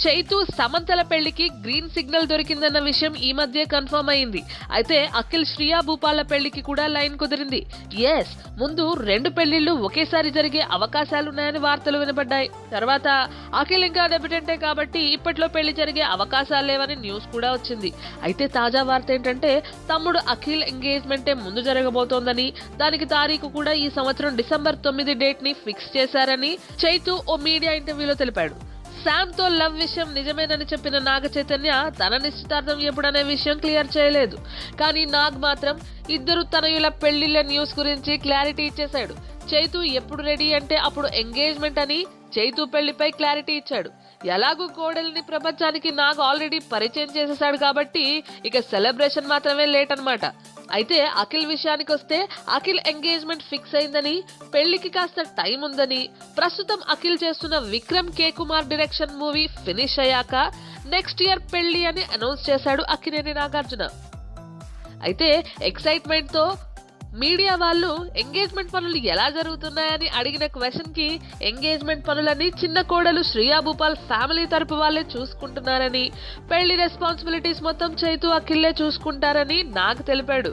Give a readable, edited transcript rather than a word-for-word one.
చైతు సమంతల పెళ్లికి green signal దొరికిందన్న విషయం ఈ మధ్య కన్ఫర్మ్ అయింది. అయితే అఖిల్ శ్రియా భూపాల పెళ్లికి కూడా లైన్ కుదిరింది. ఎస్, ముందు 2 పెళ్లిళ్లు ఒకేసారి జరిగే అవకాశాలున్నాయని వార్తలు వినపడ్డాయి. తర్వాత అఖిల్ ఇంకా డెబ్యూటెంటే కాబట్టి ఇప్పట్లో పెళ్లి జరిగే అవకాశాలు లేవని న్యూస్ కూడా వచ్చింది. అయితే తాజా వార్త ఏంటంటే తమ్ముడు అఖిల్ ఎంగేజ్మెంటే ముందు జరగబోతోందని, దానికి తారీఖు కూడా ఈ సంవత్సరం డిసెంబర్ 9 డేట్ ని ఫిక్స్ చేశారని చైతు ఓ మీడియా ఇంటర్వ్యూలో తెలిపాడు. శామ్ తో లవ్ విషయం నిజమేనని చెప్పిన నాగ చైతన్య తన నిశ్చితార్థం ఎప్పుడనే విషయం క్లియర్ చేయలేదు. కానీ నాగ్ మాత్రం ఇద్దరు తనయుల పెళ్లిళ్ల న్యూస్ గురించి క్లారిటీ ఇచ్చేశాడు. చైతు ఎప్పుడు రెడీ అంటే అప్పుడు ఎంగేజ్మెంట్ అని చైతు పెళ్లిపై క్లారిటీ ఇచ్చాడు. ఎలాగూ కోడల్ని ప్రపంచానికి నాగ్ ఆల్రెడీ పరిచయం చేసేసాడు కాబట్టి ఇక సెలబ్రేషన్ మాత్రమే లేట్ అన్నమాట. అయితే అఖిల్ విషయానికి వస్తే అఖిల్ ఎంగేజ్మెంట్ ఫిక్స్ అయిందని, పెళ్లికి కాస్త టైం ఉందని, ప్రస్తుతం అఖిల్ చేస్తున్న విక్రమ్ కే కుమార్ డైరెక్షన్ మూవీ ఫినిష్ అయ్యాక నెక్స్ట్ ఇయర్ పెళ్లి అని అనౌన్స్ చేశాడు అక్కినేని నాగార్జున. అయితే ఎక్సైట్మెంట్ తో మీడియా వాళ్ళు ఎంగేజ్మెంట్ పనులు ఎలా జరుగుతున్నాయని అడిగిన క్వశ్చన్ కి ఎంగేజ్మెంట్ పనులని చిన్న కోడలు శ్రియా భూపాల్ ఫ్యామిలీ తరపు వాళ్ళే చూసుకుంటున్నారని, పెళ్లి రెస్పాన్సిబిలిటీస్ మొత్తం చైతు అఖిల్లే చూసుకుంటారని నాగ్ తెలిపాడు.